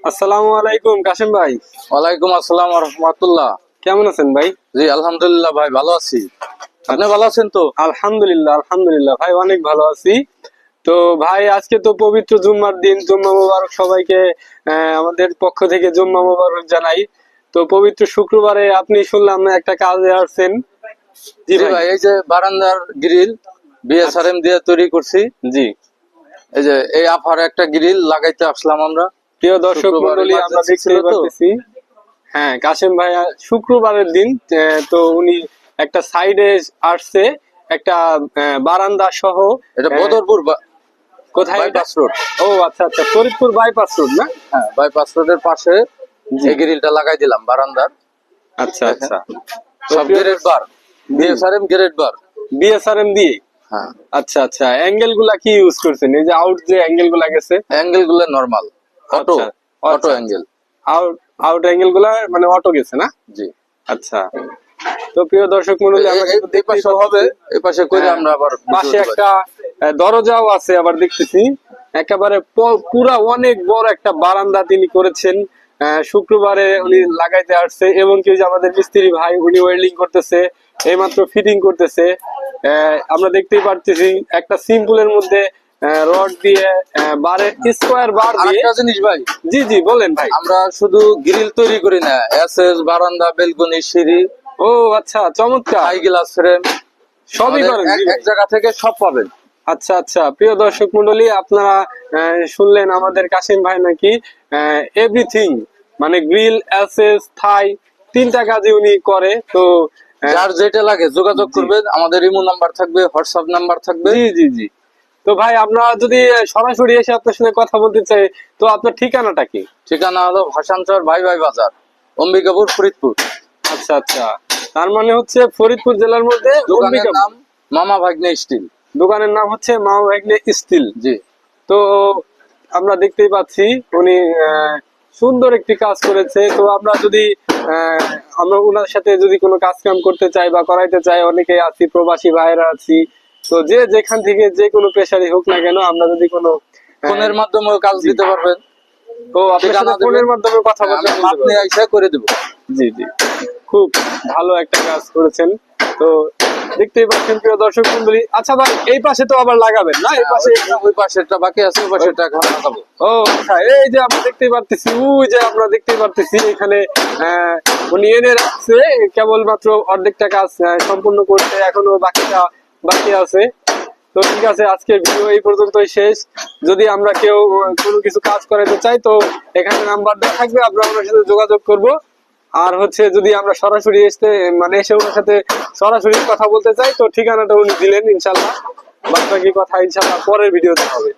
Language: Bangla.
আসসালামু আলাইকুম কাশেম ভাই। ওয়ালাইকুম আসসালাম ওয়া রাহমাতুল্লাহ। কেমন আছেন ভাই? জি আলহামদুলিল্লাহ ভাই ভালো আছি। আপনি ভালো আছেন তো? আলহামদুলিল্লাহ আলহামদুলিল্লাহ ভাই অনেক ভালো আছি। তো ভাই আজকে তো পবিত্র জুম্মার দিন, জুম্মা মোবারক সবাইকে আমাদের পক্ষ থেকে জুম্মা মোবারক জানাই। তো পবিত্র শুক্রবারে আপনি শুনলাম একটা কাজে আসছেন। জি জি ভাই, এই যে বারান্দার গ্রিল বিএসআরএম দিয়ে তৈরি করছি। জি, এই যে এই আফার একটা গ্রিল লাগাইতে আসলাম আমরা। প্রিয় দর্শক শুক্রবার মন্ডলী, আমরা emergency দেখতে ছিল তো। পাচ্ছি হ্যাঁ কাশেম ভাইয়া শুক্রবারের দিন তো উনি একটা সাইডে আসছে, একটা বারান্দা সহ। এটা আহ, বদরপুর কোথায় এটা? Bypass road. ও আচ্ছা আচ্ছা, ফরিদপুর বাইপাস রোড না? হ্যাঁ, বাইপাস রোডের পাশে জি। এই গ্রিলটা লাগাই দিলাম বারান্দার। আচ্ছা আচ্ছা, সব গ্রেড বার, বিএসআরএম গ্রেড বার। বিএসআরএম দিয়ে। হ্যাঁ, আচ্ছা আচ্ছা, অ্যাঙ্গেল গুলা কি ইউজ করছেন? এই যে আউট যে অ্যাঙ্গেল গুলা গেছে, অ্যাঙ্গেল গুলো নরমাল অটো, আচ্ছা, অটো আচ্ছা। অ্যাঙ্গেল। আউট আউট অ্যাঙ্গেল গুলা মানে অটো গেছে না? জি। আচ্ছা, তো প্রিয় দর্শক মন্ডলী, আমরা কিন্তু এই দেখতেই পাশে হবে, পাচ্ছি এই পাশে করে হ্যাঁ, আমরা আবার পাশে একটা দরজাও আছে আবার দেখতেছি। একেবারে পুরা অনেক বড় একটা বারান্দা তিনি করেছেন। শুক্রবারে উনি লাগাইতে আসছে, এবং কি যে আমাদের মিস্ত্রি ভাই উনি ওয়েল্ডিং করতেছে, এইমাত্র ফিটিং করতেছে। আমরা দেখতেই পারতেছি একটা সিম্পলের মধ্যে রড দিয়ে বারে স্কোয়ার বার দিয়ে। আরেকটা জিনিস ভাই, জি জি বলেন ভাই। আমরা শুধু গ্রিল তৈরি করি না, এসএস বারান্দা, বেলকনি, সিঁড়ি, ও আচ্ছা, চমৎকার, হাই গ্লাস ফ্রেম সবই করেন। জি ভাই। এক জায়গা থেকে সব পাবেন। আচ্ছা আচ্ছা, প্রিয় দর্শক মন্ডলী, আপনারা শুনলেন আমাদের কাশিম ভাই নাকি এভরিথিং, মানে গ্রিল, এসএস, থাই, তিনটা কাজে উনি করে। তো যার যেটা লাগে যোগাযোগ করবেন, আমাদের ইমো নাম্বার থাকবে, হোয়াটসঅ্যাপ নাম্বার থাকবে। জি জি জি। তো ভাই, আমরা যদি সরাসরি এসে আপনার সঙ্গে কথা বলতে চাই, তো আপনার ঠিকানাটা কি? ঠিকানা হলো ভাসানচর ভাই ভাই বাজার, অম্বিকাপুর, ফরিদপুর। আচ্ছা আচ্ছা, তার মানে হচ্ছে ফরিদপুর জেলার মধ্যে দোকানের অম্বিকাপুর। নাম মামা ভাগ্নে স্টিল। দোকানের নাম হচ্ছে মা ভাগ্নে স্টিল। জি। তো আমরা দেখতেই পাচ্ছি উনি সুন্দর একটি কাজ করেছে। তো আমরা যদি আমরা ওনার সাথে যদি কোনো কাজ কাম করতে চাই বা করাইতে চাই, অনেকেই আছি, প্রবাসী ভাইয়েরা আছি, তো যে যেখান থেকে যে কোনো পেশারই হোক না কেন, আমরা যদি কোনো ফোনের মাধ্যমে কাজ দিতে পারবেন। তো আপনার সাথে ফোনের মাধ্যমে কথা বলতে আপনি আইসা করে দেবো। জি জি, খুব ভালো একটা কাজ করেছেন। তো দেখতেই পাচ্ছেন প্রিয় দর্শক মন্ডলী। আচ্ছা ভাই, এই পাশে তো আবার লাগাবেন না? এই পাশে ওই পাশেরটা বাকি আছে, ওই পাশেরটা এখন লাগাবো। ও আচ্ছা, এই যে আমরা দেখতেই পারতেছি, ওই যে আমরা দেখতেই পারতেছি এখানে উনি এনে রাখছে, কেবলমাত্র অর্ধেকটা কাজ সম্পূর্ণ করতে এখনো বাকিটা বাকি আছে। তো ঠিক আছে, আজকের ভিডিও এই পর্যন্তই শেষ। যদি আমরা কেউ কোনো কিছু কাজ করাতে চাই, তো এখানে নাম্বার দেওয়া থাকবে, আমরা ওনার সাথে যোগাযোগ করব। আর হচ্ছে যদি আমরা সরাসরি এসে ওনার সাথে সরাসরি কথা বলতে চাই, তো ঠিকানাটা উনি দিলেন। ইনশাল্লাহ বাদ বাকি কথা ইনশাল্লাহ পরের ভিডিওতে হবে।